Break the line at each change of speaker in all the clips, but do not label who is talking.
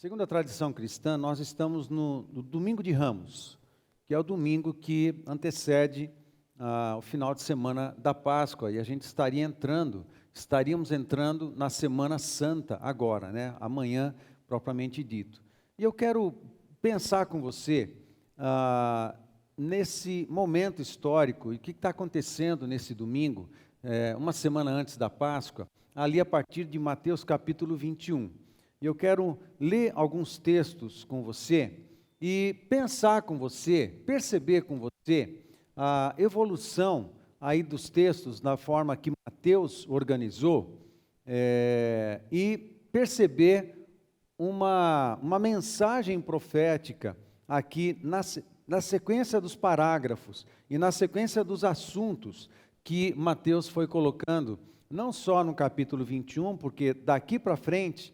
Segundo a tradição cristã, nós estamos no Domingo de Ramos, que é o domingo que antecede o final de semana da Páscoa, e a gente estaríamos entrando na Semana Santa agora, né? Amanhã, propriamente dito. E eu quero pensar com você nesse momento histórico, e o que está acontecendo nesse domingo, uma semana antes da Páscoa, ali a partir de Mateus capítulo 21. E eu quero ler alguns textos com você e pensar com você, perceber com você a evolução aí dos textos na forma que Mateus organizou e perceber uma mensagem profética aqui na sequência dos parágrafos e na sequência dos assuntos que Mateus foi colocando, não só no capítulo 21, porque daqui para frente,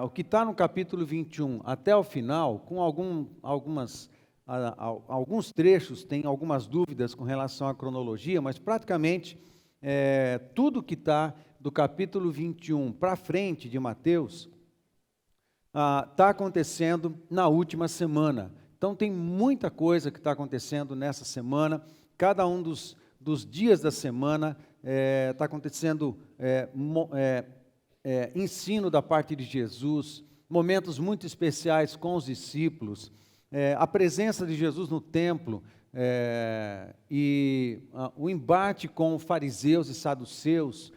o que está no capítulo 21 até o final, com alguns trechos, tem algumas dúvidas com relação à cronologia, mas praticamente tudo que está do capítulo 21 para frente de Mateus está acontecendo na última semana. Então tem muita coisa que está acontecendo nessa semana, cada um dos dias da semana está acontecendo ensino da parte de Jesus, momentos muito especiais com os discípulos, a presença de Jesus no templo e o embate com fariseus e saduceus,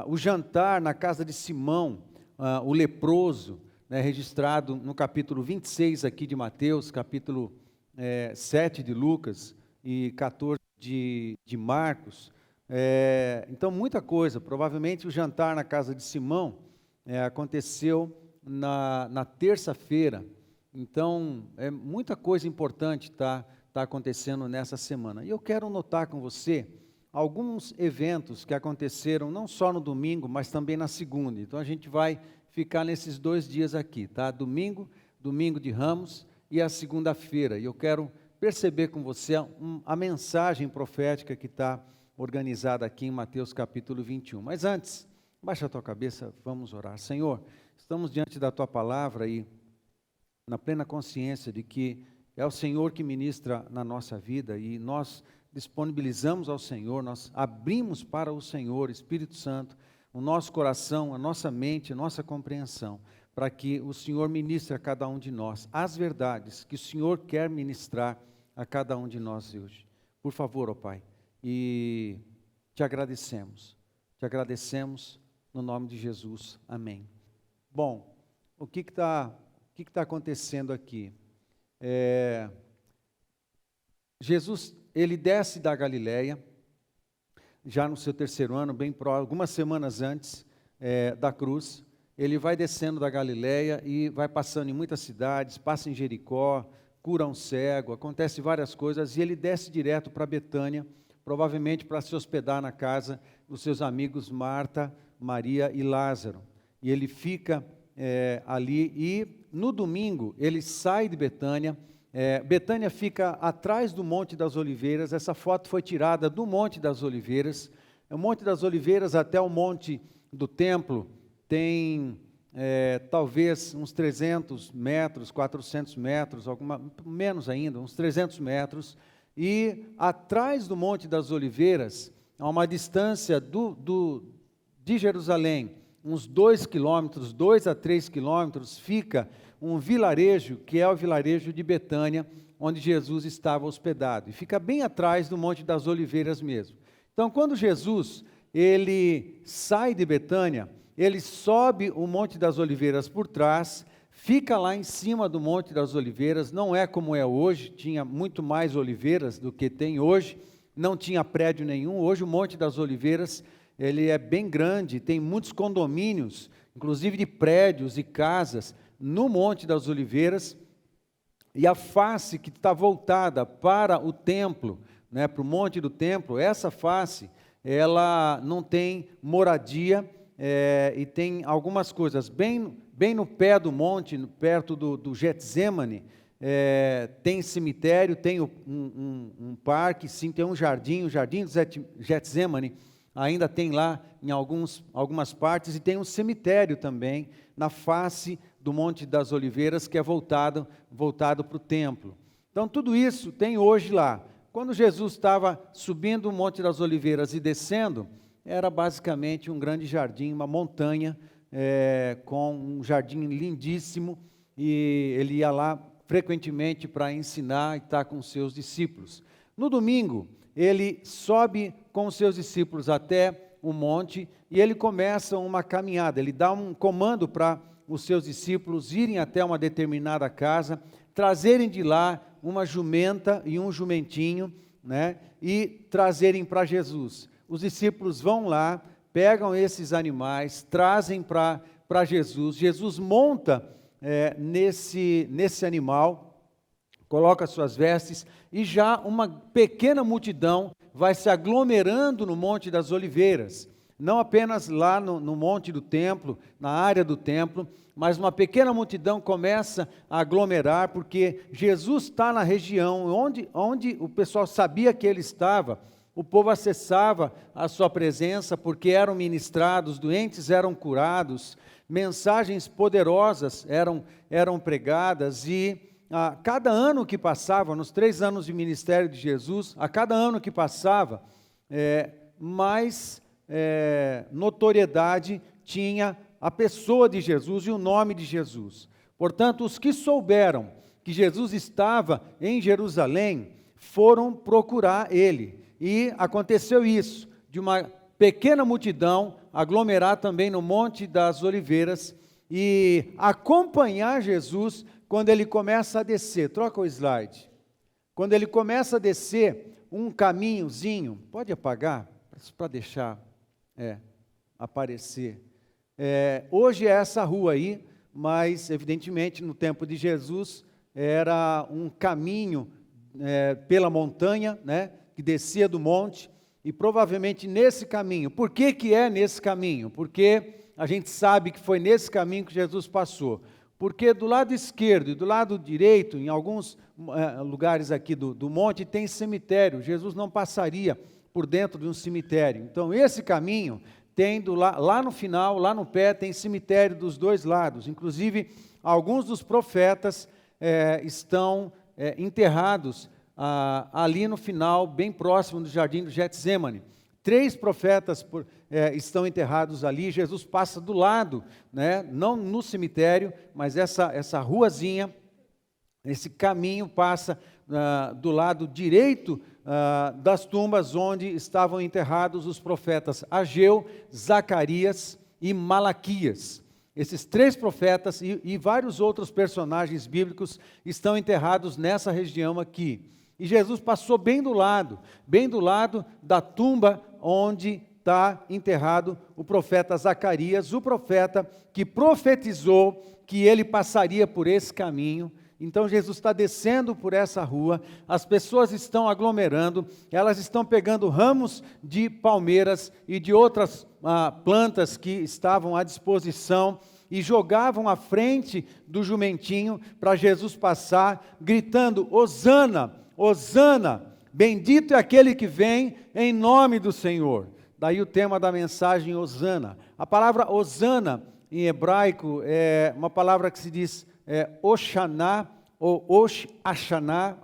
o jantar na casa de Simão, o leproso, registrado no capítulo 26 aqui de Mateus, capítulo 7 de Lucas e 14 de Marcos. Então, muita coisa. Provavelmente o jantar na casa de Simão aconteceu na terça-feira. Então, muita coisa importante tá acontecendo nessa semana. E eu quero notar com você alguns eventos que aconteceram não só no domingo, mas também na segunda. Então, a gente vai ficar nesses 2 dias aqui, tá? Domingo de Ramos e a segunda-feira. E eu quero perceber com você a mensagem profética que está organizada aqui em Mateus capítulo 21. Mas antes, baixa a tua cabeça, vamos orar. Senhor, estamos diante da tua palavra e na plena consciência de que é o Senhor que ministra na nossa vida e nós disponibilizamos ao Senhor, nós abrimos para o Senhor, Espírito Santo, o nosso coração, a nossa mente, a nossa compreensão, para que o Senhor ministre a cada um de nós as verdades que o Senhor quer ministrar a cada um de nós hoje. Por favor, ó Pai, e te agradecemos no nome de Jesus, amém. Bom, o que está acontecendo aqui? Jesus, ele desce da Galileia, já no seu 3º ano, algumas semanas antes da cruz, ele vai descendo da Galileia e vai passando em muitas cidades, passa em Jericó, cura um cego, acontece várias coisas, e ele desce direto para Betânia, provavelmente para se hospedar na casa dos seus amigos Marta, Maria e Lázaro. E ele fica ali e no domingo ele sai de Betânia. Betânia fica atrás do Monte das Oliveiras. Essa foto foi tirada do Monte das Oliveiras. O Monte das Oliveiras até o Monte do Templo tem talvez uns 300 metros, 400 metros, menos ainda, uns 300 metros. E atrás do Monte das Oliveiras, a uma distância de Jerusalém, uns 2 quilômetros, 2 a 3 quilômetros, fica um vilarejo, que é o vilarejo de Betânia, onde Jesus estava hospedado. E fica bem atrás do Monte das Oliveiras mesmo. Então, quando Jesus ele sai de Betânia, ele sobe o Monte das Oliveiras por trás, fica lá em cima do Monte das Oliveiras, não é como é hoje, tinha muito mais oliveiras do que tem hoje, não tinha prédio nenhum. Hoje o Monte das Oliveiras, ele é bem grande, tem muitos condomínios, inclusive de prédios e casas, no Monte das Oliveiras, e a face que está voltada para o templo, para o Monte do Templo, essa face, ela não tem moradia, e tem algumas coisas, bem no pé do monte, perto do Getsemane, tem cemitério, tem um parque, sim, tem um jardim, o jardim do Getsemane, ainda tem lá em algumas partes, e tem um cemitério também na face do Monte das Oliveiras, que é voltado para o templo. Então tudo isso tem hoje lá. Quando Jesus estava subindo o Monte das Oliveiras e descendo, era basicamente um grande jardim, uma montanha, com um jardim lindíssimo, e ele ia lá frequentemente para ensinar e estar com os seus discípulos. No domingo, ele sobe com os seus discípulos até o monte e ele começa uma caminhada, ele dá um comando para os seus discípulos irem até uma determinada casa, trazerem de lá uma jumenta e um jumentinho, né, e trazerem para Jesus. Os discípulos vão lá, pegam esses animais, trazem para Jesus. Jesus monta nesse animal, coloca suas vestes, e já uma pequena multidão vai se aglomerando no Monte das Oliveiras. Não apenas lá no monte do templo, na área do templo, mas uma pequena multidão começa a aglomerar, porque Jesus está na região onde o pessoal sabia que ele estava. O povo acessava a sua presença, porque eram ministrados, doentes eram curados, mensagens poderosas eram pregadas, e a cada ano que passava, nos 3 anos de ministério de Jesus, a cada ano que passava, mais notoriedade tinha a pessoa de Jesus e o nome de Jesus. Portanto, os que souberam que Jesus estava em Jerusalém foram procurar ele. E aconteceu isso, de uma pequena multidão aglomerar também no Monte das Oliveiras e acompanhar Jesus quando ele começa a descer. Troca o slide. Quando ele começa a descer um caminhozinho, pode apagar para deixar aparecer. Hoje é essa rua aí, mas evidentemente no tempo de Jesus era um caminho pela montanha, né, que descia do monte, e provavelmente nesse caminho. Por que é nesse caminho? Porque a gente sabe que foi nesse caminho que Jesus passou. Porque do lado esquerdo e do lado direito, em alguns lugares aqui do monte, tem cemitério. Jesus não passaria por dentro de um cemitério. Então esse caminho tem lá no final, lá no pé, tem cemitério dos dois lados. Inclusive, alguns dos profetas estão enterrados ali no final, bem próximo do jardim do Getsêmani. 3 profetas estão enterrados ali. Jesus passa do lado, né, não no cemitério, mas essa ruazinha, esse caminho passa do lado direito das tumbas onde estavam enterrados os profetas Ageu, Zacarias e Malaquias. Esses 3 profetas e vários outros personagens bíblicos estão enterrados nessa região aqui. E Jesus passou bem do lado da tumba onde está enterrado o profeta Zacarias, o profeta que profetizou que ele passaria por esse caminho. Então Jesus está descendo por essa rua, as pessoas estão aglomerando, elas estão pegando ramos de palmeiras e de outras plantas que estavam à disposição e jogavam à frente do jumentinho para Jesus passar, gritando: Hosana! Hosana, bendito é aquele que vem em nome do Senhor. Daí o tema da mensagem, Hosana. A palavra Hosana, em hebraico, é uma palavra que se diz Oshaná, ou Osh-Ashaná,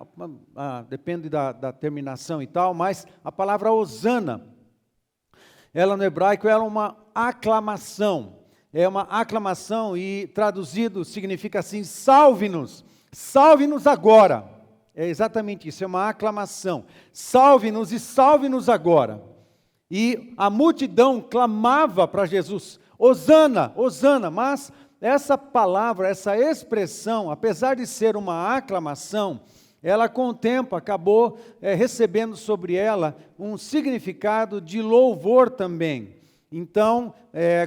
depende da terminação e tal, mas a palavra Hosana, ela no hebraico é uma aclamação. É uma aclamação e traduzido significa assim: salve-nos, salve-nos agora. É exatamente isso, é uma aclamação. Salve-nos e salve-nos agora. E a multidão clamava para Jesus: Hosana, Hosana. Mas essa palavra, essa expressão, apesar de ser uma aclamação, ela com o tempo acabou recebendo sobre ela um significado de louvor também. Então,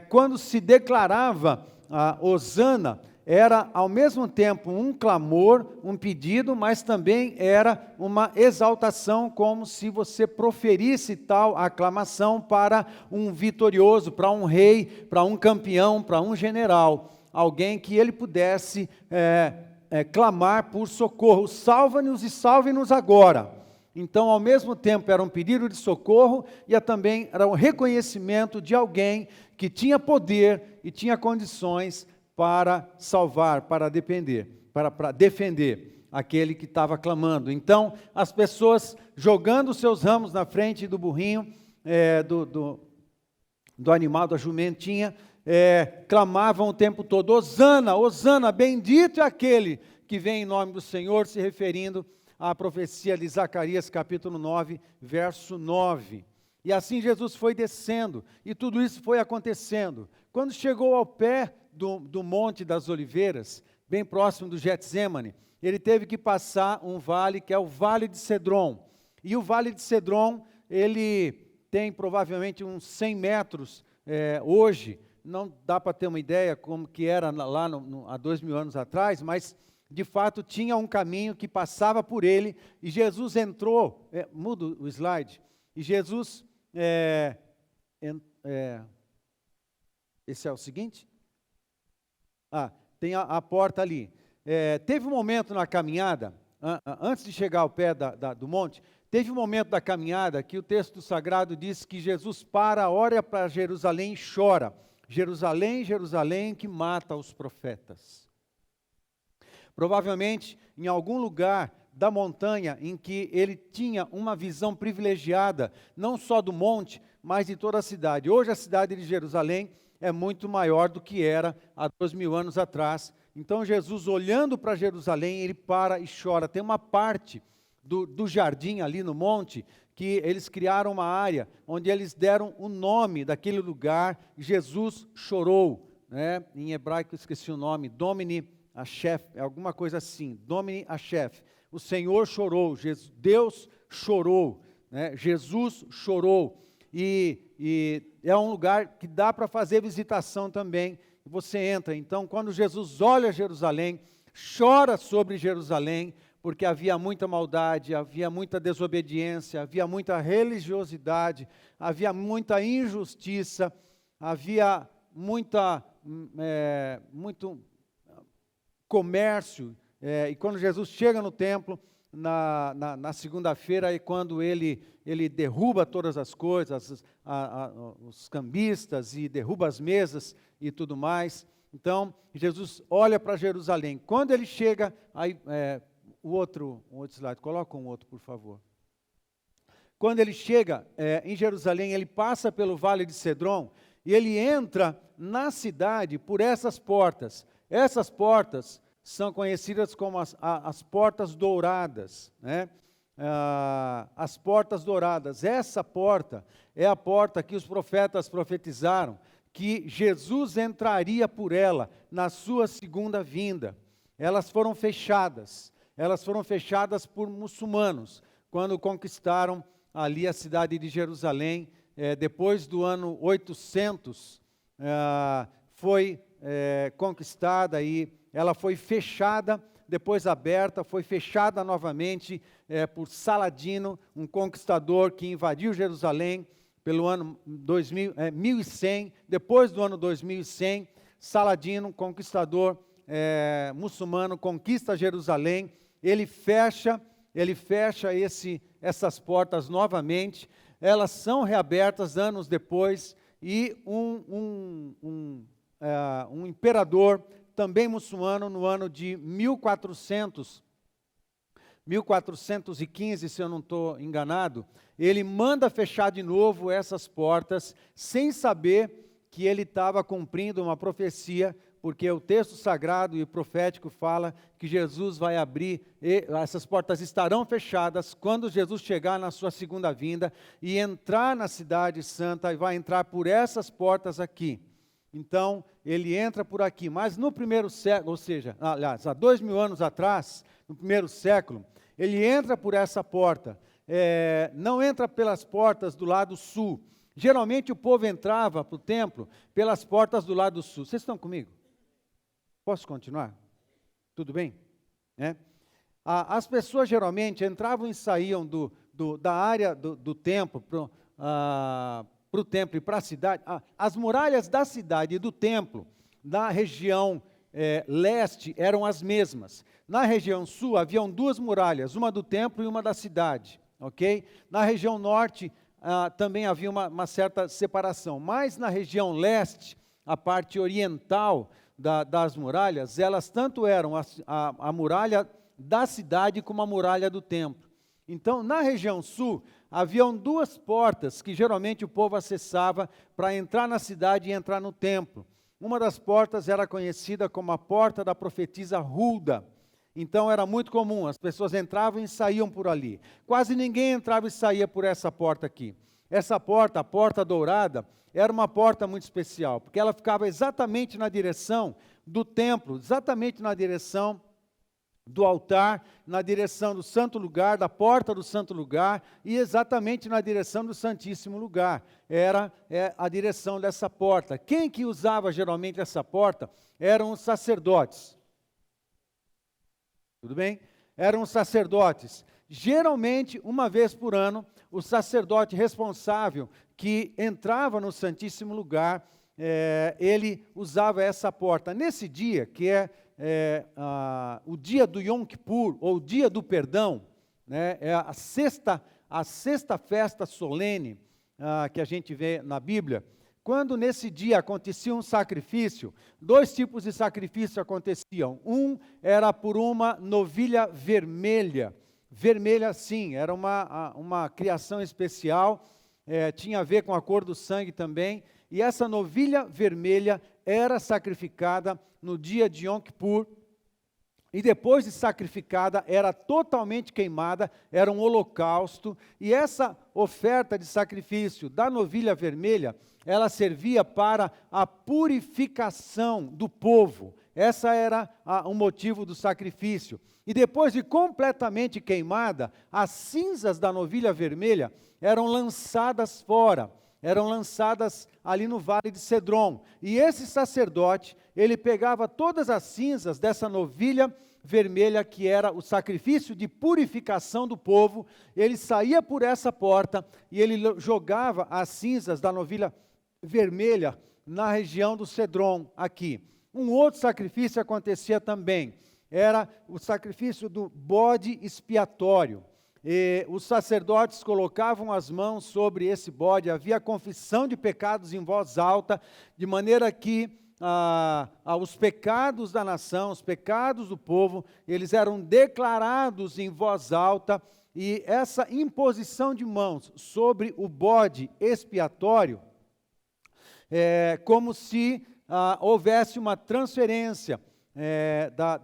quando se declarava a Hosana, era ao mesmo tempo um clamor, um pedido, mas também era uma exaltação, como se você proferisse tal aclamação para um vitorioso, para um rei, para um campeão, para um general, alguém que ele pudesse clamar por socorro: salva-nos e salve-nos agora. Então, ao mesmo tempo, era um pedido de socorro e também era um reconhecimento de alguém que tinha poder e tinha condições para salvar, para defender aquele que estava clamando. Então, as pessoas jogando seus ramos na frente do burrinho, do animal, da jumentinha, clamavam o tempo todo: Hosana, Hosana, bendito é aquele que vem em nome do Senhor, se referindo à profecia de Zacarias, capítulo 9, verso 9. E assim Jesus foi descendo, e tudo isso foi acontecendo. Quando chegou ao pé do Monte das Oliveiras, bem próximo do Getsêmani, ele teve que passar um vale, que é o Vale de Cedron. E o Vale de Cedron, ele tem provavelmente uns 100 metros hoje. Não dá para ter uma ideia como que era lá há 2000 anos atrás, mas de fato tinha um caminho que passava por ele, e Jesus entrou, muda o slide, e Jesus, esse é o seguinte? Tem a porta ali. Teve um momento na caminhada, antes de chegar ao pé do monte, teve um momento da caminhada que o texto sagrado diz que Jesus olha para Jerusalém e chora: Jerusalém, Jerusalém, que mata os profetas. Provavelmente em algum lugar da montanha em que ele tinha uma visão privilegiada, não só do monte, mas de toda a cidade. Hoje a cidade de Jerusalém é muito maior do que era há 2000 anos atrás. Então Jesus, olhando para Jerusalém, ele para e chora. Tem uma parte do jardim ali no monte, que eles criaram uma área onde eles deram o nome daquele lugar: Jesus chorou, né? Em hebraico eu esqueci o nome, Domini Achef, alguma coisa assim, Domini Achef. O Senhor chorou, Deus chorou, né? Jesus chorou. E é um lugar que dá para fazer visitação também. Você entra. Então, quando Jesus olha Jerusalém, chora sobre Jerusalém, porque havia muita maldade, havia muita desobediência, havia muita religiosidade, havia muita injustiça, havia muito comércio. E quando Jesus chega no templo, na segunda-feira, é quando ele derruba todas as coisas, os cambistas, e derruba as mesas e tudo mais. Então, Jesus olha para Jerusalém. Quando ele chega, aí, um outro slide, coloca um outro, por favor. Quando ele chega em Jerusalém, ele passa pelo Vale de Cedron, e ele entra na cidade por essas portas. Essas portas são conhecidas como as portas douradas, né? As portas douradas. Essa porta é a porta que os profetas profetizaram que Jesus entraria por ela na sua segunda vinda. Elas foram fechadas por muçulmanos, quando conquistaram ali a cidade de Jerusalém, depois do ano 800, foi conquistada, e ela foi fechada, depois aberta, foi fechada novamente por Saladino, um conquistador que invadiu Jerusalém pelo ano 1100. Depois do ano 2100, Saladino, um conquistador muçulmano, conquista Jerusalém. Ele fecha essas portas novamente. Elas são reabertas anos depois, e um imperador, também muçulmano, no ano de 1415, se eu não estou enganado, ele manda fechar de novo essas portas, sem saber que ele estava cumprindo uma profecia, porque o texto sagrado e profético fala que Jesus vai abrir, e essas portas estarão fechadas quando Jesus chegar na sua segunda vinda e entrar na cidade santa, e vai entrar por essas portas aqui. Então, ele entra por aqui, mas no primeiro século, ou seja, aliás, há 2000 anos atrás, no primeiro século, ele entra por essa porta, não entra pelas portas do lado sul. Geralmente o povo entrava para o templo pelas portas do lado sul. Vocês estão comigo? Posso continuar? Tudo bem? As pessoas geralmente entravam e saíam da área do templo para o templo e para a cidade. As muralhas da cidade e do templo, na região leste, eram as mesmas. Na região sul, haviam duas muralhas, uma do templo e uma da cidade. ok? Na região norte também havia uma certa separação, mas na região leste, a parte oriental das muralhas, elas tanto eram a muralha da cidade como a muralha do templo. Então, na região sul, haviam duas portas que geralmente o povo acessava para entrar na cidade e entrar no templo. Uma das portas era conhecida como a porta da profetisa Hulda. Então era muito comum, as pessoas entravam e saíam por ali. Quase ninguém entrava e saía por essa porta aqui. Essa porta, a porta dourada, era uma porta muito especial, porque ela ficava exatamente na direção do templo, exatamente na direção do altar, na direção do santo lugar, da porta do santo lugar, e exatamente na direção do santíssimo lugar. Era a direção dessa porta. Quem que usava geralmente essa porta? Eram os sacerdotes. Tudo bem? Eram os sacerdotes. Geralmente, uma vez por ano, o sacerdote responsável que entrava no Santíssimo Lugar, ele usava essa porta. Nesse dia, que é o dia do Yom Kippur, ou o dia do perdão, né, é a sexta festa solene que a gente vê na Bíblia. Quando nesse dia acontecia um sacrifício, dois tipos de sacrifício aconteciam. Um era por uma novilha vermelha. Vermelha, sim, era uma criação especial, tinha a ver com a cor do sangue também. E essa novilha vermelha era sacrificada no dia de Yom Kippur. E depois de sacrificada, era totalmente queimada, era um holocausto. E essa oferta de sacrifício da novilha vermelha, ela servia para a purificação do povo. Essa era o motivo do sacrifício. E depois de completamente queimada, as cinzas da novilha vermelha eram lançadas fora, eram lançadas ali no vale de Cedron. E esse sacerdote, ele pegava todas as cinzas dessa novilha vermelha, que era o sacrifício de purificação do povo, ele saía por essa porta e ele jogava as cinzas da novilha vermelha na região do Cedron, aqui. Um outro sacrifício acontecia também, era o sacrifício do bode expiatório. E os sacerdotes colocavam as mãos sobre esse bode, havia confissão de pecados em voz alta, de maneira que os pecados da nação, os pecados do povo, eles eram declarados em voz alta, e essa imposição de mãos sobre o bode expiatório, como se houvesse uma transferência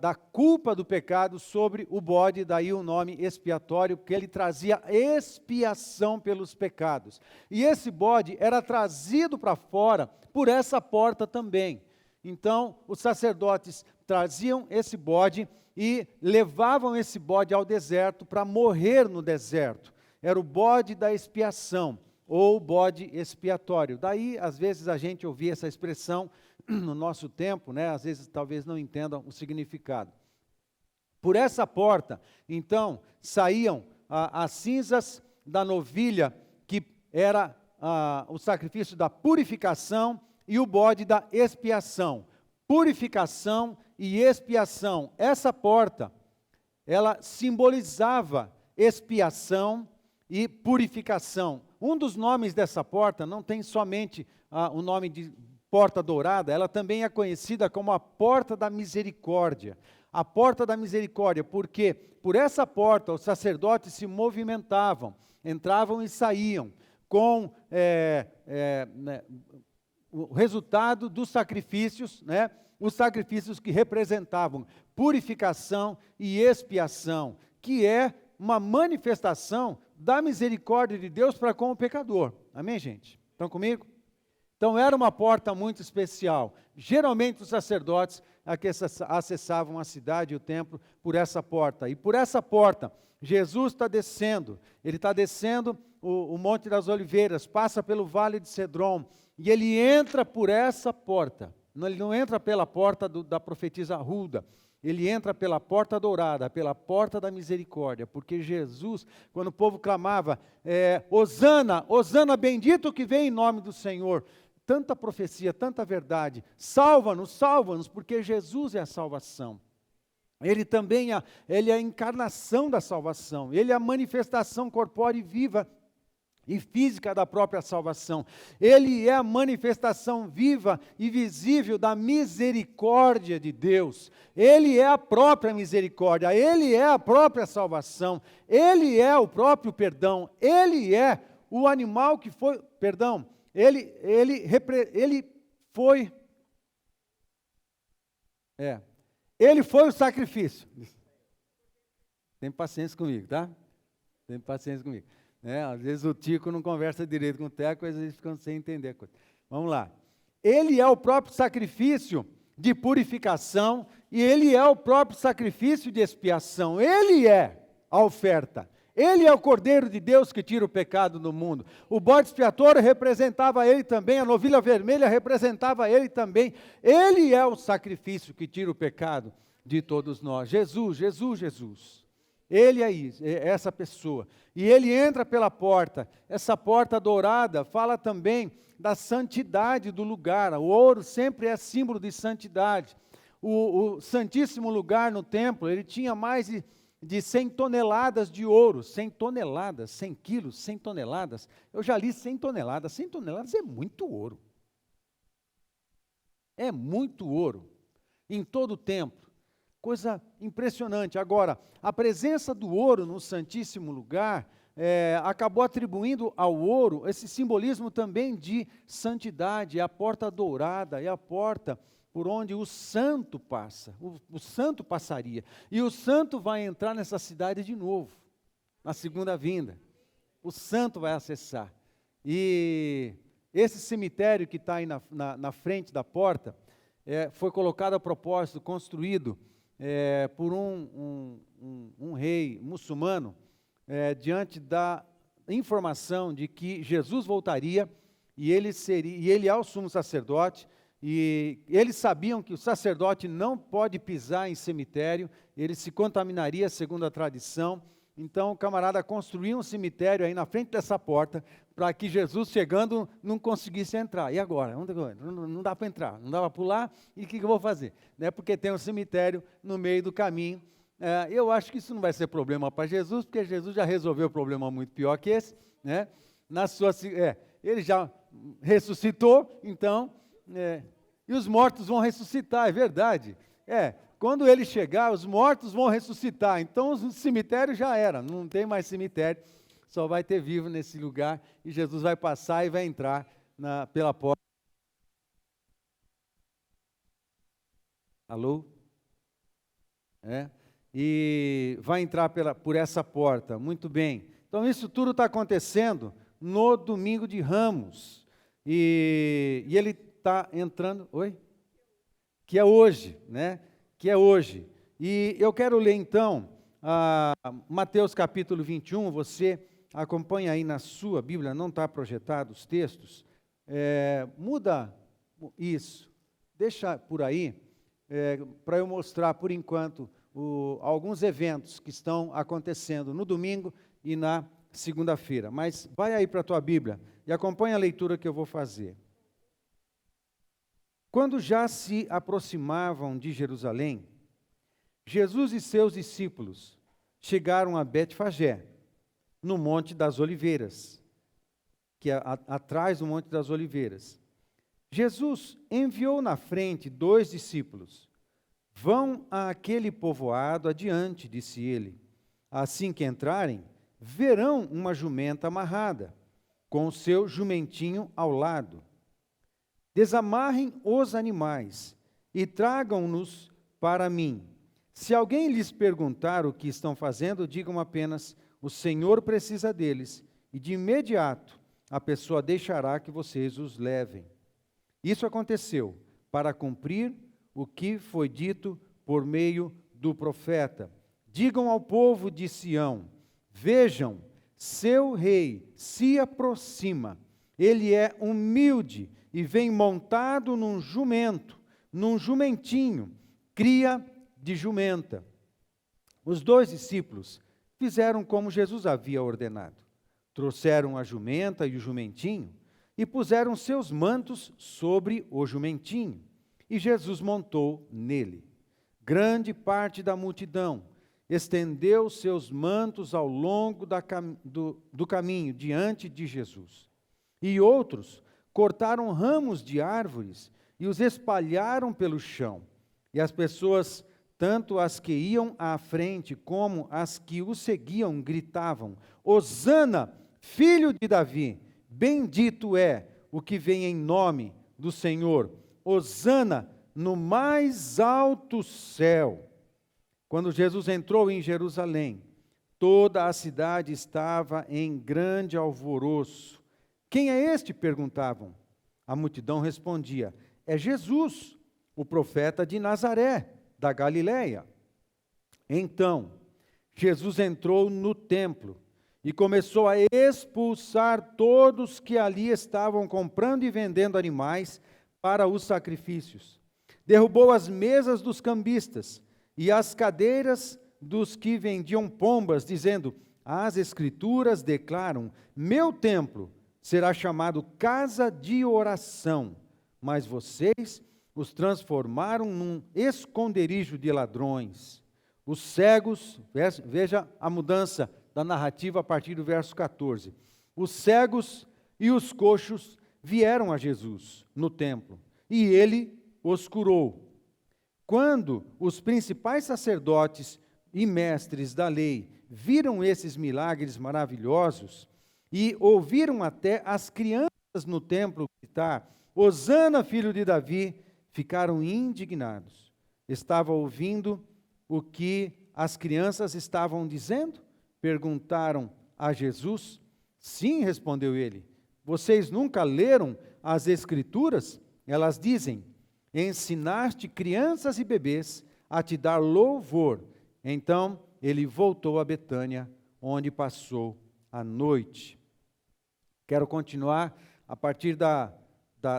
da culpa do pecado sobre o bode, daí o nome expiatório, porque ele trazia expiação pelos pecados. E esse bode era trazido para fora por essa porta também. Então, os sacerdotes traziam esse bode e levavam esse bode ao deserto para morrer no deserto. Era o bode da expiação, ou bode expiatório. Daí, às vezes, a gente ouvia essa expressão no nosso tempo, né? Às vezes talvez não entendam o significado. Por essa porta, então, saíam as cinzas da novilha, que era o sacrifício da purificação, e o bode da expiação. Purificação e expiação. Essa porta, ela simbolizava expiação e purificação. Um dos nomes dessa porta não tem somente o nome de porta dourada, ela também é conhecida como a porta da misericórdia. A porta da misericórdia, porque por essa porta os sacerdotes se movimentavam, entravam e saíam com o resultado dos sacrifícios, né? Os sacrifícios que representavam purificação e expiação, que é uma manifestação da misericórdia de Deus para com o pecador. Amém, gente? Estão comigo? Então era uma porta muito especial. Geralmente os sacerdotes acessavam a cidade e o templo por essa porta. E por essa porta, Jesus está descendo. Ele está descendo o Monte das Oliveiras, passa pelo Vale de Cedron, e ele entra por essa porta. Ele não entra pela porta da profetisa Hulda. Ele entra pela porta dourada, pela porta da misericórdia, porque Jesus, quando o povo clamava, Hosana, Hosana, bendito que vem em nome do Senhor, tanta profecia, tanta verdade, salva-nos, salva-nos, porque Jesus é a salvação. Ele também ele é a encarnação da salvação, ele é a manifestação corpórea e viva e física da própria salvação. Ele é a manifestação viva e visível da misericórdia de Deus. Ele é a própria misericórdia, ele é a própria salvação, ele é o próprio perdão, ele é o animal que foi, perdão, ele foi, ele foi o sacrifício. Tem paciência comigo, tá? Tem paciência comigo. Às vezes o Tico não conversa direito com o Teco, às vezes ficam sem entender a coisa. Vamos lá. Ele é o próprio sacrifício de purificação e ele é o próprio sacrifício de expiação. Ele é a oferta. Ele é o Cordeiro de Deus que tira o pecado do mundo. O bode expiatório representava ele também, a novilha vermelha representava ele também. Ele é o sacrifício que tira o pecado de todos nós. Jesus, Jesus, Jesus. Ele é isso, é essa pessoa. E ele entra pela porta. Essa porta dourada fala também da santidade do lugar. O ouro sempre é símbolo de santidade. O santíssimo lugar no templo, ele tinha mais de 100 toneladas de ouro. 100 toneladas, 100 quilos, 100 toneladas. Eu já li 100 toneladas. 100 toneladas é muito ouro. É muito ouro. Em todo o templo. Coisa impressionante. Agora, a presença do ouro no Santíssimo Lugar acabou atribuindo ao ouro esse simbolismo também de santidade. É a porta dourada, é a porta por onde o santo passa, o santo passaria. E o santo vai entrar nessa cidade de novo, na segunda vinda. O santo vai acessar. E esse cemitério que está aí na frente da porta, foi colocado a propósito, construído por um rei muçulmano, diante da informação de que Jesus voltaria e ele é o sumo sacerdote, e eles sabiam que o sacerdote não pode pisar em cemitério, ele se contaminaria segundo a tradição. Então o camarada construiu um cemitério aí na frente dessa porta, para que Jesus chegando não conseguisse entrar. E agora? Não dá para entrar, não dá para pular, e o que eu vou fazer? Porque tem um cemitério no meio do caminho. Eu acho que isso não vai ser problema para Jesus, porque Jesus já resolveu um problema muito pior que esse. Ele já ressuscitou, então, e os mortos vão ressuscitar, é verdade. Quando ele chegar, os mortos vão ressuscitar. Então o cemitério já era, não tem mais cemitério, só vai ter vivo nesse lugar, e Jesus vai passar e vai entrar pela porta. Alô? E vai entrar por essa porta, muito bem. Então isso tudo está acontecendo no domingo de Ramos, e ele está entrando, que é hoje, que é hoje. E eu quero ler então, Mateus capítulo 21, você acompanha aí na sua Bíblia, não está projetado os textos, muda isso, deixa por aí, para eu mostrar por enquanto alguns eventos que estão acontecendo no domingo e na segunda-feira. Mas vai aí para a tua Bíblia e acompanha a leitura que eu vou fazer. Quando já se aproximavam de Jerusalém, Jesus e seus discípulos chegaram a Betfagé, no Monte das Oliveiras, que é atrás do Monte das Oliveiras. Jesus enviou na frente 2 discípulos. Vão àquele povoado adiante, disse ele. Assim que entrarem, verão uma jumenta amarrada, com o seu jumentinho ao lado. Desamarrem os animais e tragam-nos para mim. Se alguém lhes perguntar o que estão fazendo, digam apenas: o Senhor precisa deles, e de imediato a pessoa deixará que vocês os levem. Isso aconteceu para cumprir o que foi dito por meio do profeta. Digam ao povo de Sião: vejam, seu rei se aproxima. Ele é humilde e vem montado num jumento, num jumentinho, cria de jumenta. Os 2 discípulos fizeram como Jesus havia ordenado. Trouxeram a jumenta e o jumentinho e puseram seus mantos sobre o jumentinho. E Jesus montou nele. grande parte da multidão estendeu seus mantos ao longo do caminho diante de Jesus. E outros cortaram ramos de árvores e os espalharam pelo chão. E as pessoas, tanto as que iam à frente como as que o seguiam, gritavam: Hosana, filho de Davi, bendito é o que vem em nome do Senhor. Hosana no mais alto céu. Quando Jesus entrou em Jerusalém, toda a cidade estava em grande alvoroço. Quem é este? Perguntavam. A multidão respondia: é Jesus, o profeta de Nazaré, da Galileia. Então, Jesus entrou no templo e começou a expulsar todos que ali estavam comprando e vendendo animais para os sacrifícios. Derrubou as mesas dos cambistas e as cadeiras dos que vendiam pombas, dizendo: as Escrituras declaram, meu templo será chamado casa de oração, mas vocês os transformaram num esconderijo de ladrões. Os cegos, veja a mudança da narrativa a partir do verso 14. Os cegos e os coxos vieram a Jesus no templo, e ele os curou. Quando os principais sacerdotes e mestres da lei viram esses milagres maravilhosos e ouviram até as crianças no templo gritar: Hosana, filho de Davi, ficaram indignados. Estava ouvindo o que as crianças estavam dizendo? Perguntaram a Jesus. Sim, respondeu ele. Vocês nunca leram as Escrituras? Elas dizem: ensinaste crianças e bebês a te dar louvor. Então ele voltou a Betânia, onde passou a noite. Quero continuar a partir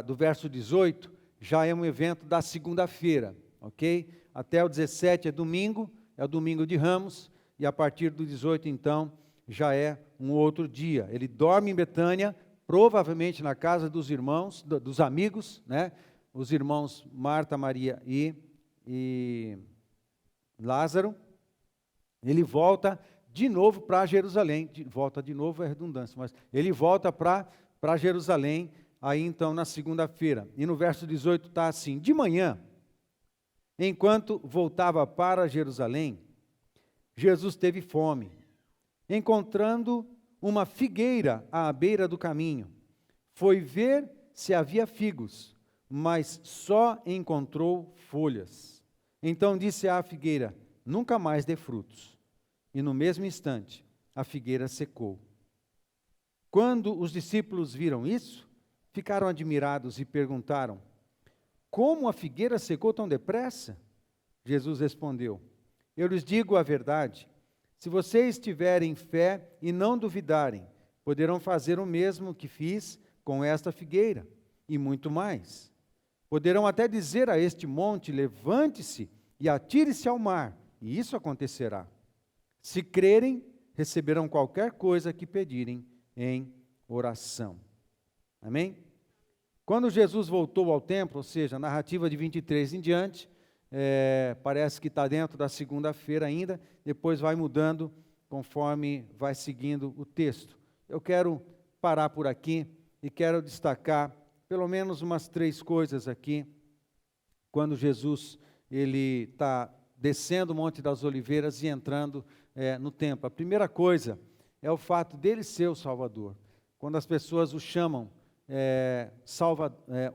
do verso 18, já é um evento da segunda-feira, ok? Até o 17 é o domingo de Ramos, e a partir do 18, então, já é um outro dia. Ele dorme em Betânia, provavelmente na casa dos irmãos, dos amigos, né? Os irmãos Marta, Maria e Lázaro. Ele volta de novo para Jerusalém, volta de novo é redundância, mas ele volta para Jerusalém, aí então na segunda-feira. E no verso 18 está assim: de manhã, enquanto voltava para Jerusalém, Jesus teve fome. Encontrando uma figueira à beira do caminho, foi ver se havia figos, mas só encontrou folhas. Então disse à figueira: nunca mais dê frutos. E no mesmo instante, a figueira secou. Quando os discípulos viram isso, ficaram admirados e perguntaram: como a figueira secou tão depressa? Jesus respondeu: eu lhes digo a verdade, se vocês tiverem fé e não duvidarem, poderão fazer o mesmo que fiz com esta figueira, e muito mais. Poderão até dizer a este monte: levante-se e atire-se ao mar, e isso acontecerá. Se crerem, receberão qualquer coisa que pedirem em oração. Amém? Quando Jesus voltou ao templo, ou seja, a narrativa de 23 em diante, parece que está dentro da segunda-feira ainda, depois vai mudando conforme vai seguindo o texto. Eu quero parar por aqui e quero destacar pelo menos umas 3 coisas aqui, quando Jesus ele está descendo o Monte das Oliveiras e entrando no templo. A primeira coisa é o fato dele ser o Salvador. Quando as pessoas o chamam,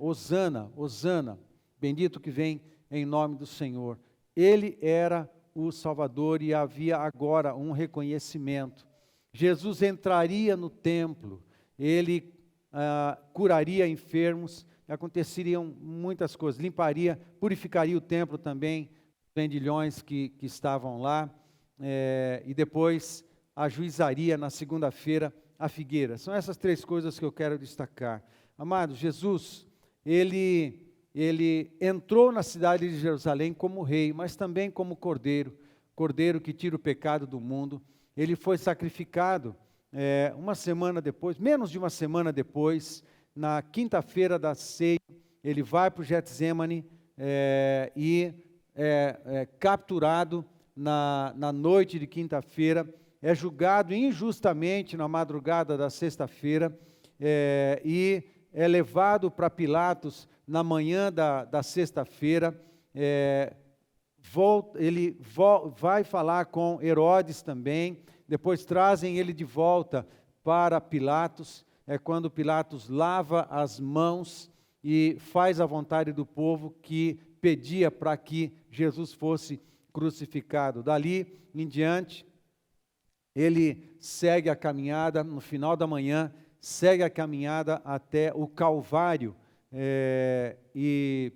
Hosana, Hosana, bendito que vem em nome do Senhor. Ele era o Salvador e havia agora um reconhecimento. Jesus entraria no templo, ele curaria enfermos, aconteceriam muitas coisas, limparia, purificaria o templo também, os vendilhões que estavam lá, e depois ajuizaria na segunda-feira a figueira. São essas 3 coisas que eu quero destacar. Amados, Jesus, ele entrou na cidade de Jerusalém como rei, mas também como cordeiro que tira o pecado do mundo. Ele foi sacrificado uma semana depois, menos de uma semana depois, na quinta-feira da ceia, ele vai para o Getsemane e capturado na noite de quinta-feira, é julgado injustamente na madrugada da sexta-feira, e é levado para Pilatos na manhã da sexta-feira. Ele vai falar com Herodes também, depois trazem ele de volta para Pilatos, quando Pilatos lava as mãos e faz a vontade do povo que pedia para que Jesus fosse crucificado. Dali em diante, ele segue a caminhada, no final da manhã, segue a caminhada até o Calvário, e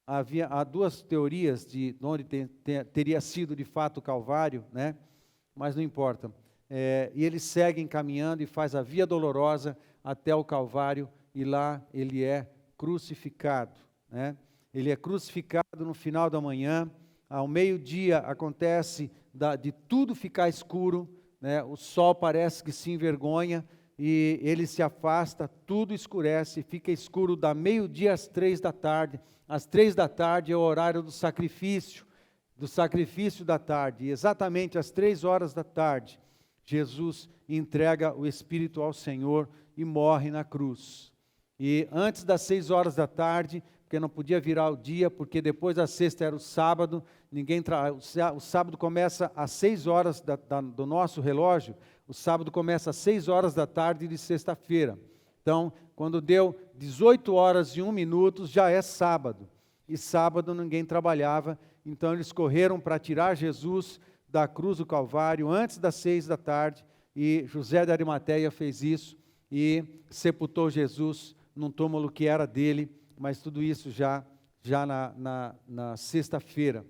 há duas teorias de onde teria sido de fato o Calvário, né? Mas não importa. E ele segue caminhando e faz a via dolorosa até o Calvário, e lá ele é crucificado, né? Ele é crucificado no final da manhã. Ao meio-dia acontece de tudo ficar escuro, né? O sol parece que se envergonha e ele se afasta, tudo escurece, fica escuro da meio-dia às 3 da tarde. Às 3 da tarde é o horário do sacrifício da tarde. E exatamente às 3 horas da tarde, Jesus entrega o Espírito ao Senhor e morre na cruz. E antes das 6 horas da tarde, porque não podia virar o dia, porque depois da sexta era o sábado, o sábado começa às 6 horas do nosso relógio, o sábado começa às 6 horas da tarde de sexta-feira. Então, quando deu 18 horas e 1 minuto, já é sábado. E sábado ninguém trabalhava, então eles correram para tirar Jesus da cruz do Calvário antes das 6 da tarde, e José de Arimateia fez isso e sepultou Jesus num túmulo que era dele, mas tudo isso já na sexta-feira.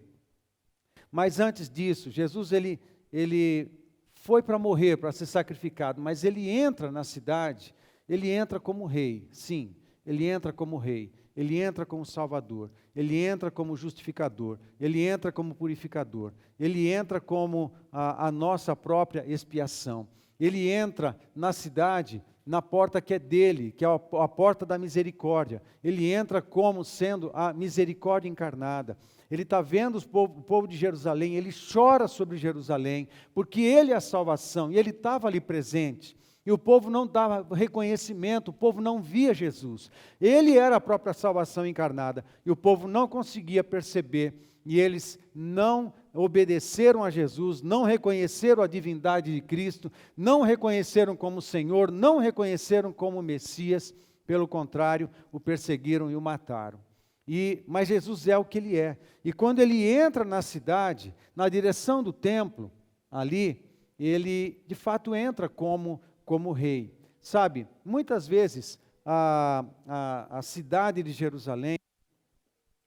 Mas antes disso, Jesus ele foi para morrer, para ser sacrificado, mas ele entra na cidade, ele entra como rei, sim, ele entra como rei, ele entra como salvador, ele entra como justificador, ele entra como purificador, ele entra como a nossa própria expiação. Ele entra na cidade, na porta que é dele, que é a porta da misericórdia. Ele entra como sendo a misericórdia encarnada. Ele está vendo o povo de Jerusalém, ele chora sobre Jerusalém, porque ele é a salvação, e ele estava ali presente. E o povo não dava reconhecimento, o povo não via Jesus. Ele era a própria salvação encarnada, e o povo não conseguia perceber, e eles não obedeceram a Jesus, não reconheceram a divindade de Cristo, não reconheceram como Senhor, não reconheceram como Messias, pelo contrário, o perseguiram e o mataram. Mas Jesus é o que ele é. E quando ele entra na cidade, na direção do templo, ali, ele de fato entra como rei. Sabe, muitas vezes a cidade de Jerusalém,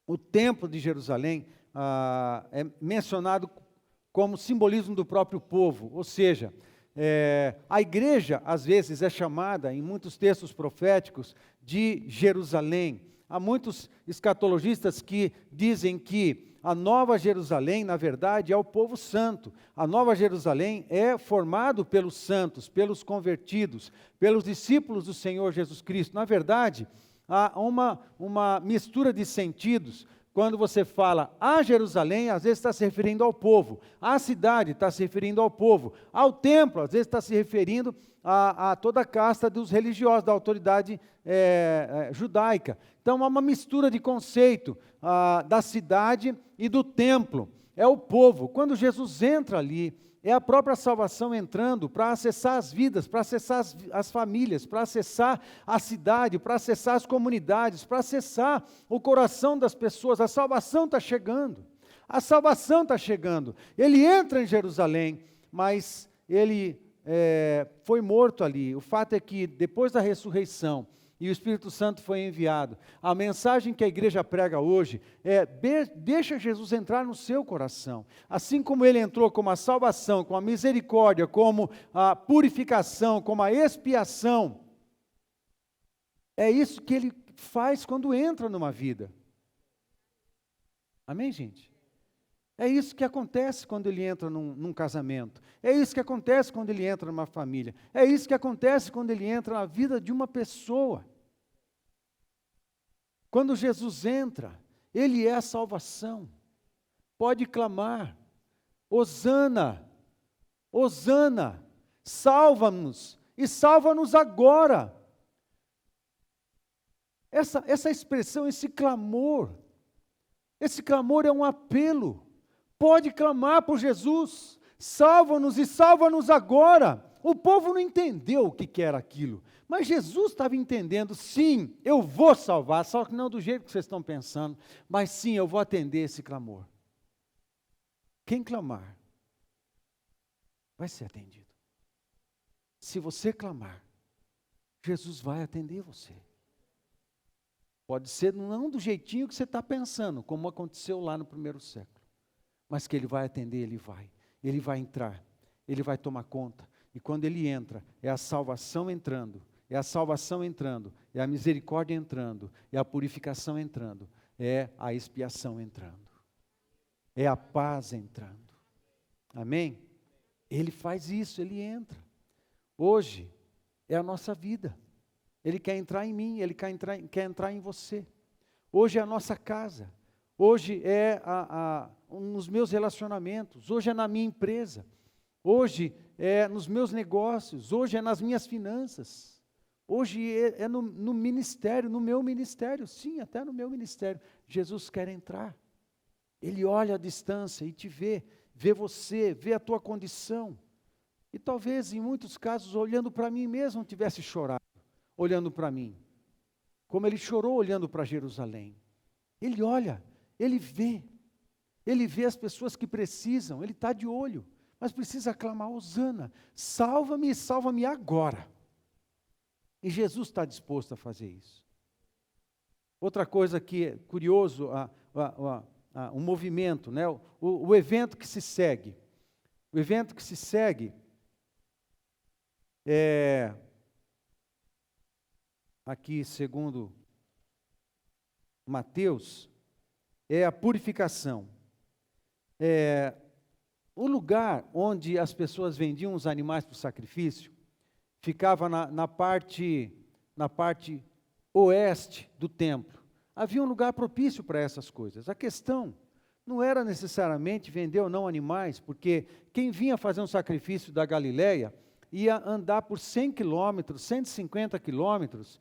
o templo de Jerusalém, é mencionado como simbolismo do próprio povo, ou seja, a igreja às vezes é chamada, em muitos textos proféticos, de Jerusalém. Há muitos escatologistas que dizem que a Nova Jerusalém, na verdade, é o povo santo. A Nova Jerusalém é formado pelos santos, pelos convertidos, pelos discípulos do Senhor Jesus Cristo. Na verdade, há uma mistura de sentidos. Quando você fala a Jerusalém, às vezes está se referindo ao povo. A cidade está se referindo ao povo. Ao templo, às vezes está se referindo a toda a casta dos religiosos, da autoridade judaica. Então, há uma mistura de conceito da cidade e do templo. É o povo. Quando Jesus entra ali, é a própria salvação entrando para acessar as vidas, para acessar as famílias, para acessar a cidade, para acessar as comunidades, para acessar o coração das pessoas. A salvação está chegando. A salvação está chegando. Ele entra em Jerusalém, mas ele foi morto ali. O fato é que depois da ressurreição, e o Espírito Santo foi enviado, a mensagem que a igreja prega hoje é: deixa Jesus entrar no seu coração. Assim como ele entrou como a salvação, como a misericórdia, como a purificação, como a expiação, é isso que ele faz quando entra numa vida. Amém, gente? É isso que acontece quando ele entra num casamento. É isso que acontece quando ele entra numa família. É isso que acontece quando ele entra na vida de uma pessoa. Quando Jesus entra, ele é a salvação. pode clamar: Hosana, Hosana, salva-nos e salva-nos agora. Essa expressão, esse clamor é um apelo. Pode clamar por Jesus, salva-nos e salva-nos agora. O povo não entendeu o que era aquilo, mas Jesus estava entendendo: sim, eu vou salvar, só que não do jeito que vocês estão pensando, mas sim, eu vou atender esse clamor. Quem clamar, vai ser atendido. Se você clamar, Jesus vai atender você. Pode ser não do jeitinho que você está pensando, como aconteceu lá no primeiro século, mas que Ele vai atender, Ele vai entrar, Ele vai tomar conta. E quando Ele entra, é a salvação entrando, é a misericórdia entrando, é a purificação entrando, é a expiação entrando, é a paz entrando. Amém? Ele faz isso, Ele entra. Hoje é a nossa vida. Ele quer entrar em mim, Ele quer entrar em você. Hoje é a nossa casa. Hoje é nos meus relacionamentos. Hoje é na minha empresa. Hoje é nos meus negócios. Hoje é nas minhas finanças. Hoje é no ministério, no meu ministério. Sim, até no meu ministério. Jesus quer entrar. Ele olha à distância e te vê você, vê a tua condição. E talvez, em muitos casos, olhando para mim mesmo, tivesse chorado, olhando para mim. Como ele chorou olhando para Jerusalém. Ele olha, ele vê as pessoas que precisam, ele está de olho, mas precisa clamar: Hosana, salva-me e salva-me agora. E Jesus está disposto a fazer isso. Outra coisa que é curioso, um movimento, né? O evento que se segue. O evento que se segue é, aqui segundo Mateus, é a purificação. O lugar onde as pessoas vendiam os animais para o sacrifício ficava na parte oeste do templo. Havia um lugar propício para essas coisas. A questão não era necessariamente vender ou não animais, porque quem vinha fazer um sacrifício da Galileia ia andar por 100 quilômetros, 150 quilômetros.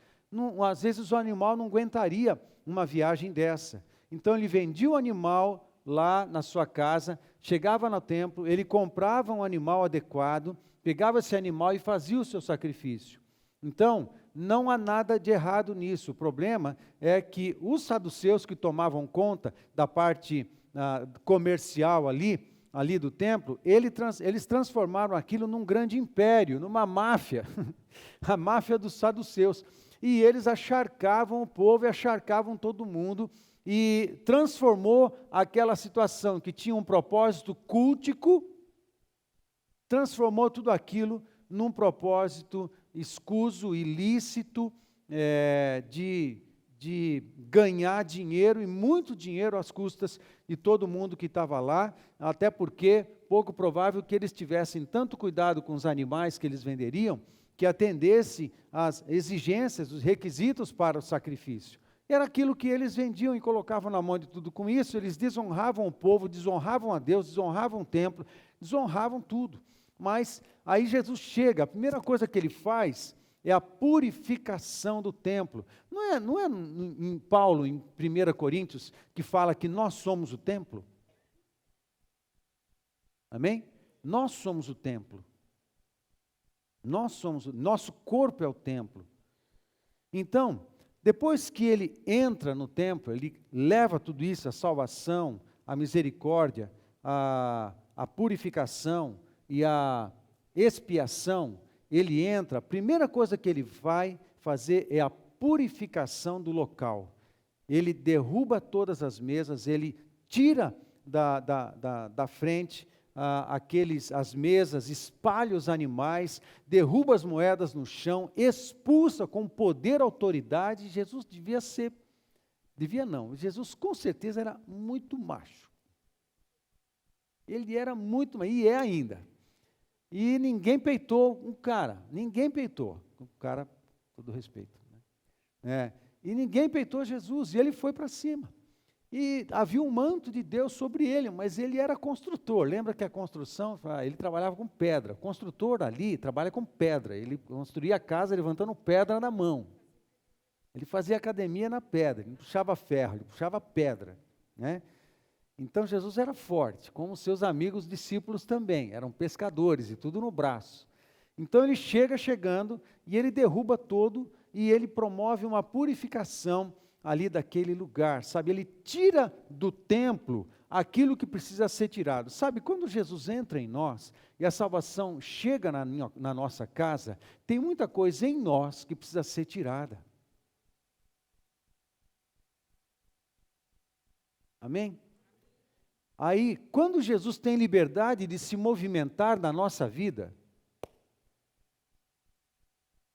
Às vezes o animal não aguentaria uma viagem dessa. Então ele vendia o animal lá na sua casa, chegava no templo, ele comprava um animal adequado, pegava esse animal e fazia o seu sacrifício. Então, não há nada de errado nisso. O problema é que os saduceus que tomavam conta da parte comercial ali do templo, eles transformaram aquilo num grande império, numa máfia, a máfia dos saduceus. E eles acharcavam o povo e acharcavam todo mundo, e transformou aquela situação que tinha um propósito cultico, transformou tudo aquilo num propósito escuso, ilícito, de ganhar dinheiro, e muito dinheiro às custas de todo mundo que estava lá, até porque pouco provável que eles tivessem tanto cuidado com os animais que eles venderiam, que atendesse às exigências, os requisitos para o sacrifício. Era aquilo que eles vendiam e colocavam na mão de tudo. Com isso, eles desonravam o povo, desonravam a Deus, desonravam o templo, desonravam tudo. Mas aí Jesus chega, a primeira coisa que Ele faz é a purificação do templo. Não é em Paulo, em 1 Coríntios, que fala que nós somos o templo? Amém? Nós somos o templo. Nosso corpo é o templo. Então, depois que ele entra no templo, ele leva tudo isso, a salvação, a misericórdia, a purificação e a expiação, ele entra, a primeira coisa que ele vai fazer é a purificação do local. Ele derruba todas as mesas, ele tira da frente as mesas, espalha os animais, derruba as moedas no chão, expulsa com poder e autoridade. Jesus Jesus com certeza era muito macho. Ele era muito macho, e é ainda. E ninguém peitou o cara, todo respeito. E ninguém peitou Jesus, e ele foi para cima. E havia um manto de Deus sobre ele, mas ele era construtor. Lembra que a construção, ele trabalhava com pedra. O construtor ali trabalha com pedra. Ele construía a casa levantando pedra na mão. Ele fazia academia na pedra, ele não puxava ferro, ele puxava pedra, né? Então Jesus era forte, como seus amigos discípulos também, eram pescadores e tudo no braço. Então ele chegando e ele derruba todo e ele promove uma purificação ali daquele lugar, sabe? Ele tira do templo aquilo que precisa ser tirado. Sabe, quando Jesus entra em nós e a salvação chega na nossa casa, tem muita coisa em nós que precisa ser tirada. Amém? Aí, quando Jesus tem liberdade de se movimentar na nossa vida,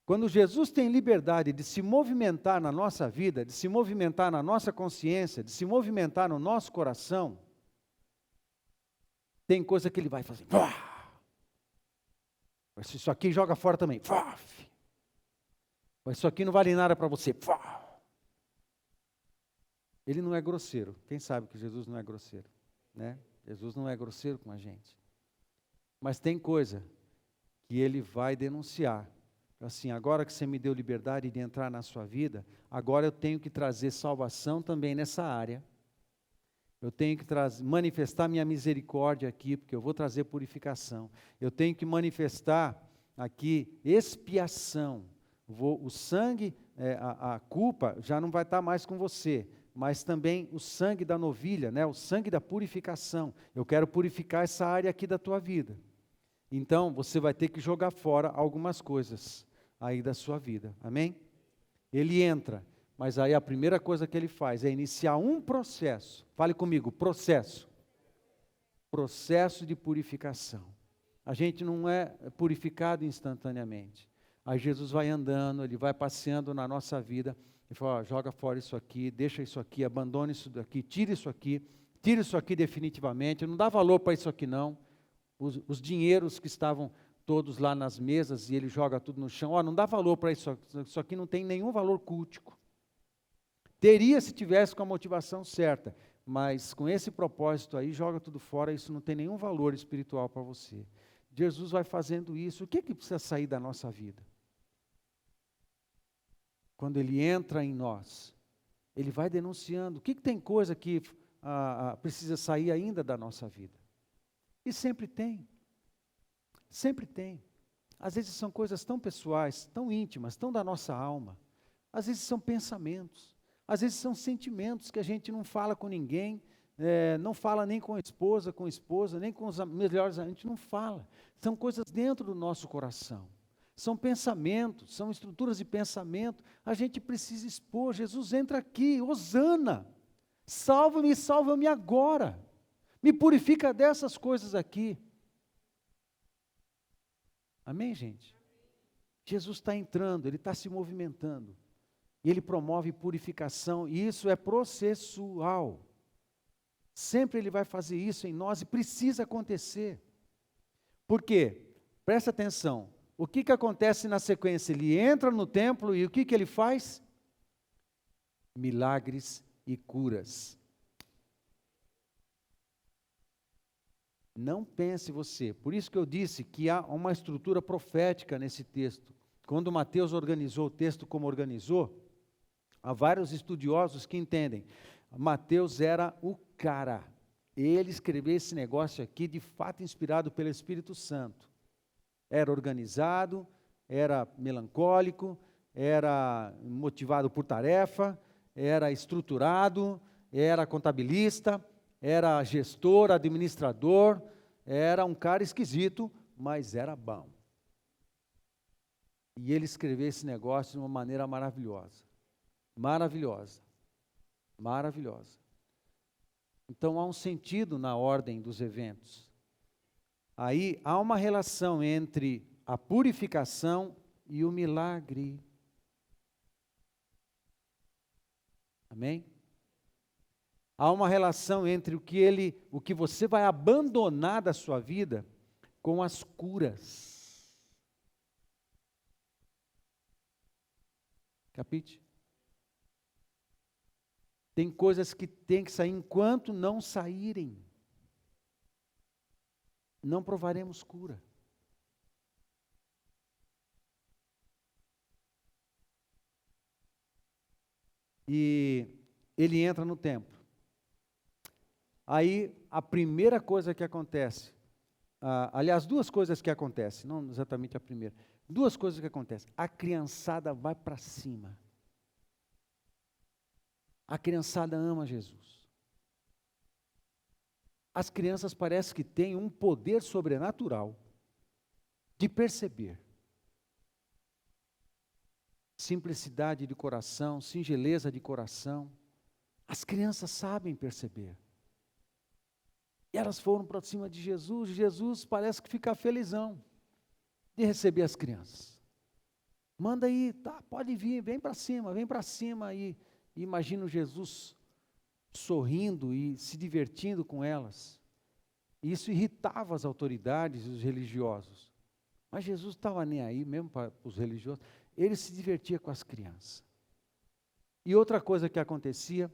quando Jesus tem liberdade de se movimentar na nossa vida, de se movimentar na nossa consciência, de se movimentar no nosso coração, tem coisa que ele vai fazer. Isso aqui joga fora também. Isso aqui não vale nada para você. Ele não é grosseiro. Quem sabe que Jesus não é grosseiro, né? Jesus não é grosseiro com a gente. Mas tem coisa que ele vai denunciar. Assim, agora que você me deu liberdade de entrar na sua vida, agora eu tenho que trazer salvação também nessa área. Eu tenho que manifestar minha misericórdia aqui, porque eu vou trazer purificação. Eu tenho que manifestar aqui expiação. O sangue, a culpa já não vai estar mais com você, mas também o sangue da novilha, né? O sangue da purificação. Eu quero purificar essa área aqui da tua vida. Então, você vai ter que jogar fora algumas coisas aí da sua vida, amém? Ele entra, mas aí a primeira coisa que ele faz é iniciar um processo. Fale comigo, processo. Processo de purificação. A gente não é purificado instantaneamente. Aí Jesus vai andando, ele vai passeando na nossa vida, e fala, joga fora isso aqui, deixa isso aqui, abandone isso daqui, tira isso aqui definitivamente, não dá valor para isso aqui não. Os dinheiros que estavam todos lá nas mesas, e ele joga tudo no chão, não dá valor para isso aqui não tem nenhum valor cultico. Teria se tivesse com a motivação certa, mas com esse propósito aí, joga tudo fora, isso não tem nenhum valor espiritual para você. Jesus vai fazendo isso. O que precisa sair da nossa vida? Quando ele entra em nós, ele vai denunciando. O que tem coisa que precisa sair ainda da nossa vida? E sempre tem. Sempre tem. Às vezes são coisas tão pessoais, tão íntimas, tão da nossa alma. Às vezes são pensamentos. Às vezes são sentimentos que a gente não fala com ninguém, não fala nem com a esposa, nem com os melhores, a gente não fala. São coisas dentro do nosso coração. São pensamentos, são estruturas de pensamento. A gente precisa expor. Jesus entra aqui, hosana, salva-me, salva-me agora. Me purifica dessas coisas aqui. Amém, gente? Jesus está entrando, ele está se movimentando. E ele promove purificação, e isso é processual. Sempre ele vai fazer isso em nós e precisa acontecer. Por quê? Presta atenção. O que acontece na sequência? Ele entra no templo e o que ele faz? Milagres e curas. Não pense você. Por isso que eu disse que há uma estrutura profética nesse texto. Quando Mateus organizou o texto como organizou, há vários estudiosos que entendem. Mateus era o cara. Ele escreveu esse negócio aqui de fato inspirado pelo Espírito Santo. Era organizado, era melancólico, era motivado por tarefa, era estruturado, era contabilista, era gestor, administrador, era um cara esquisito, mas era bom. E ele escreveu esse negócio de uma maneira maravilhosa. Maravilhosa. Maravilhosa. Então há um sentido na ordem dos eventos. Aí há uma relação entre a purificação e o milagre. Amém? Há uma relação entre o que você vai abandonar da sua vida com as curas. Capite? Tem coisas que tem que sair enquanto não saírem. Não provaremos cura. E ele entra no templo. Aí, a primeira coisa que acontece, aliás, duas coisas que acontecem, não exatamente a primeira, duas coisas que acontecem. A criançada vai para cima. A criançada ama Jesus. As crianças parecem que têm um poder sobrenatural de perceber. Simplicidade de coração, singeleza de coração. As crianças sabem perceber. E elas foram para cima de Jesus. Jesus parece que fica felizão de receber as crianças. Manda aí, tá, pode vir, vem para cima, vem para cima. E imagino Jesus sorrindo e se divertindo com elas. E isso irritava as autoridades e os religiosos. Mas Jesus estava nem aí, mesmo para os religiosos. Ele se divertia com as crianças. E outra coisa que acontecia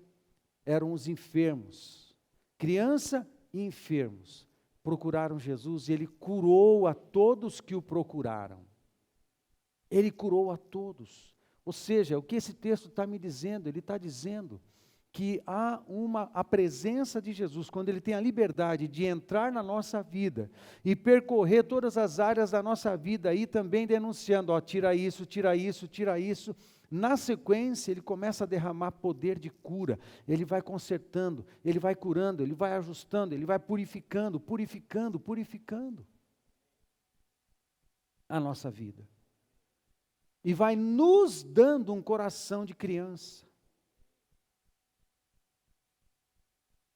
eram os enfermos. Criança e enfermos procuraram Jesus e ele curou a todos que o procuraram. Ele curou a todos. Ou seja, o que esse texto está me dizendo? Ele está dizendo que há a presença de Jesus, quando Ele tem a liberdade de entrar na nossa vida e percorrer todas as áreas da nossa vida, aí também denunciando, ó, tira isso, tira isso, tira isso. Na sequência, Ele começa a derramar poder de cura, Ele vai consertando, Ele vai curando, Ele vai ajustando, Ele vai purificando, purificando, purificando a nossa vida. E vai nos dando um coração de criança.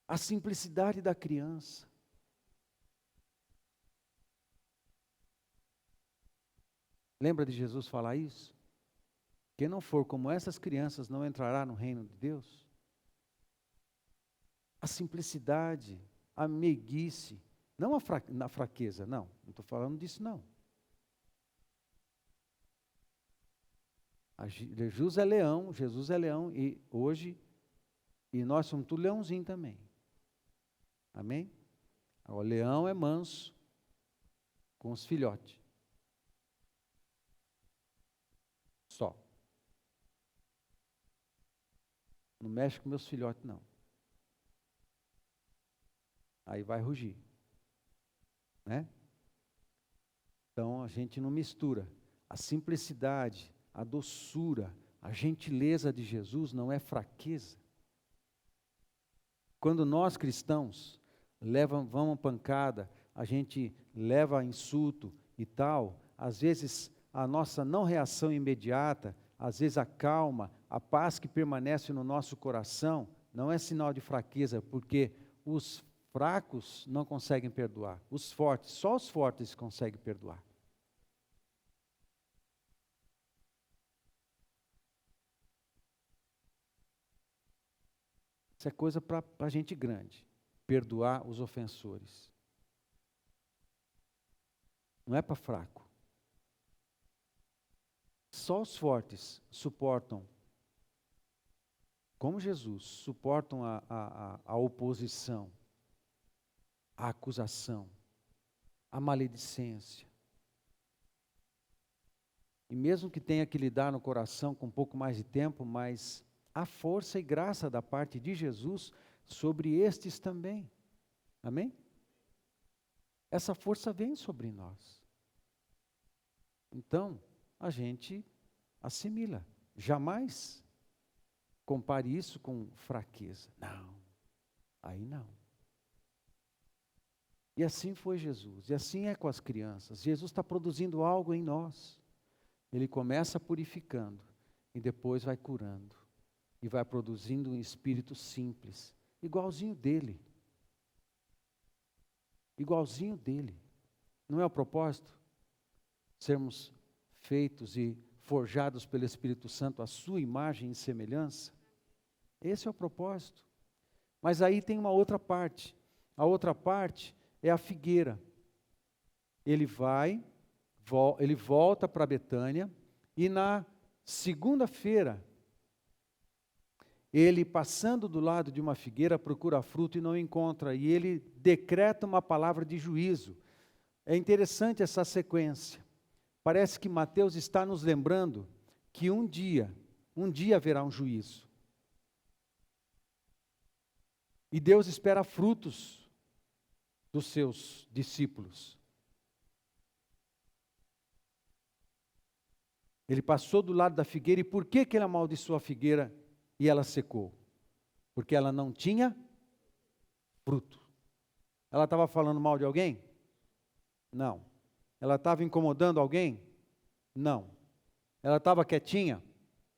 A simplicidade da criança. Lembra de Jesus falar isso? Quem não for como essas crianças não entrará no reino de Deus. A simplicidade, a meiguice, não na fraqueza, não estou falando disso não. Jesus é leão e hoje, e nós somos tudo leãozinho também. Amém? O leão é manso com os filhotes. Só. Não mexe com meus filhotes, não. Aí vai rugir. Né? Então a gente não mistura. A simplicidade, a doçura, a gentileza de Jesus não é fraqueza. Quando nós cristãos vamos pancada, a gente leva insulto e tal, às vezes a nossa não reação imediata, às vezes a calma, a paz que permanece no nosso coração, não é sinal de fraqueza, porque os fracos não conseguem perdoar, os fortes, só os fortes conseguem perdoar. Isso é coisa para gente grande. Perdoar os ofensores. Não é para fraco. Só os fortes suportam, como Jesus, suportam a oposição, a acusação, a maledicência. E mesmo que tenha que lidar no coração com um pouco mais de tempo, mas há força e graça da parte de Jesus sobre estes também. Amém? Essa força vem sobre nós. Então, a gente assimila. Jamais compare isso com fraqueza. Não, aí não. E assim foi Jesus, e assim é com as crianças. Jesus está produzindo algo em nós. Ele começa purificando, e depois vai curando. E vai produzindo um espírito simples, igualzinho dele. Igualzinho dele. Não é o propósito? Sermos feitos e forjados pelo Espírito Santo à sua imagem e semelhança? Esse é o propósito. Mas aí tem uma outra parte. A outra parte é a figueira. Ele volta para Betânia e na segunda-feira ele passando do lado de uma figueira procura fruto e não encontra, e ele decreta uma palavra de juízo. É interessante essa sequência. Parece que Mateus está nos lembrando que um dia haverá um juízo. E Deus espera frutos dos seus discípulos. Ele passou do lado da figueira, e por que ele amaldiçoou a figueira e ela secou? Porque ela não tinha fruto. Ela estava falando mal de alguém? Não. Ela estava incomodando alguém? Não. Ela estava quietinha?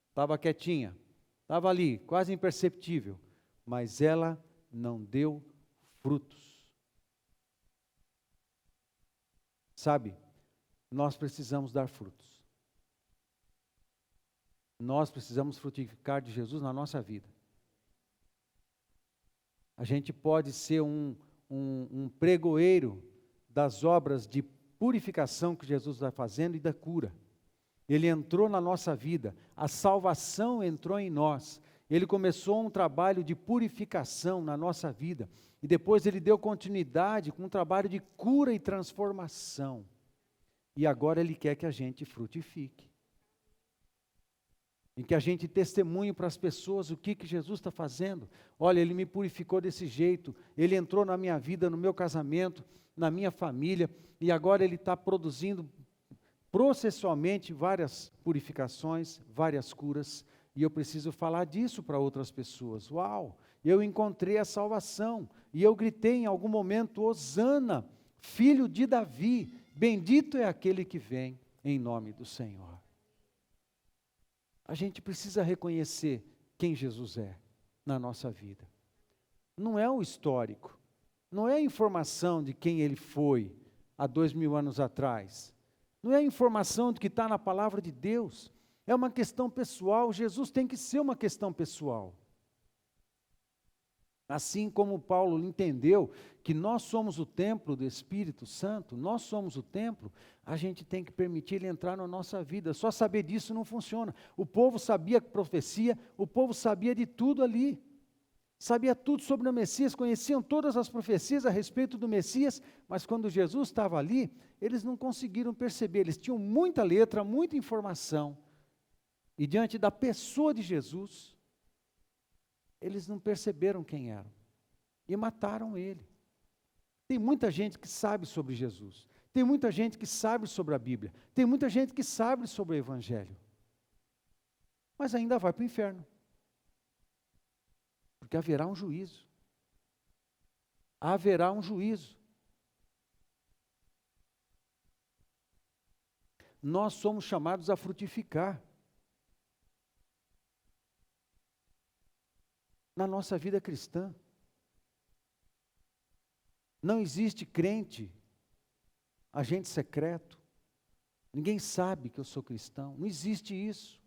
Estava quietinha. Estava ali, quase imperceptível. Mas ela não deu frutos. Sabe, nós precisamos dar frutos. Nós precisamos frutificar de Jesus na nossa vida. A gente pode ser um pregoeiro das obras de purificação que Jesus vai fazendo e da cura. Ele entrou na nossa vida, a salvação entrou em nós. Ele começou um trabalho de purificação na nossa vida. E depois ele deu continuidade com um trabalho de cura e transformação. E agora ele quer que a gente frutifique. Em que a gente testemunhe para as pessoas o que Jesus está fazendo. Olha, ele me purificou desse jeito, ele entrou na minha vida, no meu casamento, na minha família, e agora ele está produzindo processualmente várias purificações, várias curas, e eu preciso falar disso para outras pessoas. Uau, eu encontrei a salvação, e eu gritei em algum momento, Hosana, filho de Davi, bendito é aquele que vem em nome do Senhor. A gente precisa reconhecer quem Jesus é na nossa vida. Não é o histórico, não é a informação de quem ele foi há 2000 anos atrás, não é a informação de que está na palavra de Deus, é uma questão pessoal. Jesus tem que ser uma questão pessoal. Assim como Paulo entendeu que nós somos o templo do Espírito Santo, nós somos o templo, a gente tem que permitir ele entrar na nossa vida. Só saber disso não funciona. O povo sabia profecia, o povo sabia de tudo ali. Sabia tudo sobre o Messias, conheciam todas as profecias a respeito do Messias, mas quando Jesus estava ali, eles não conseguiram perceber. Eles tinham muita letra, muita informação. E diante da pessoa de Jesus, eles não perceberam quem eram e mataram ele. Tem muita gente que sabe sobre Jesus, tem muita gente que sabe sobre a Bíblia, tem muita gente que sabe sobre o Evangelho, mas ainda vai para o inferno, porque haverá um juízo. Haverá um juízo. Nós somos chamados a frutificar na nossa vida cristã. Não existe crente, agente secreto. Ninguém sabe que eu sou cristão. Não existe isso.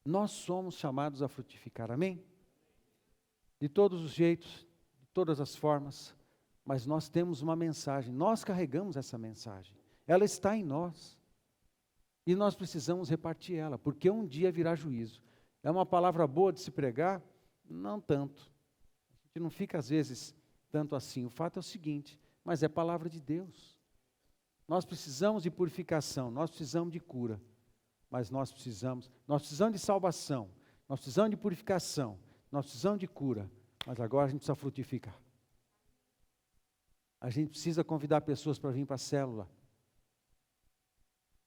Nós somos chamados a frutificar, amém? De todos os jeitos, de todas as formas, mas nós temos uma mensagem, nós carregamos essa mensagem. Ela está em nós. E nós precisamos repartir ela, porque um dia virá juízo. É uma palavra boa de se pregar? Não tanto. A gente não fica, às vezes, tanto assim. O fato é o seguinte, mas é palavra de Deus. Nós precisamos de purificação, nós precisamos de cura, mas nós precisamos de salvação, nós precisamos de purificação, nós precisamos de cura, mas agora a gente precisa frutificar. A gente precisa convidar pessoas para vir para a célula.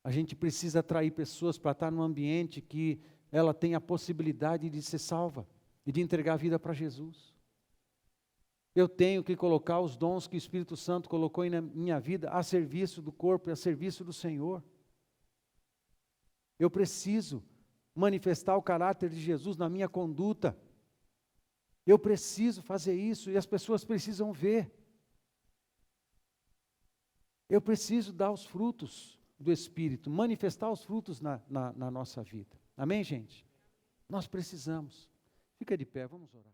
A gente precisa atrair pessoas para estar num ambiente que ela tenha a possibilidade de ser salva e de entregar a vida para Jesus. Eu tenho que colocar os dons que o Espírito Santo colocou na minha vida a serviço do corpo e a serviço do Senhor. Eu preciso manifestar o caráter de Jesus na minha conduta. Eu preciso fazer isso e as pessoas precisam ver. Eu preciso dar os frutos do Espírito, manifestar os frutos na nossa vida. Amém, gente? Nós precisamos. Fica de pé, vamos orar.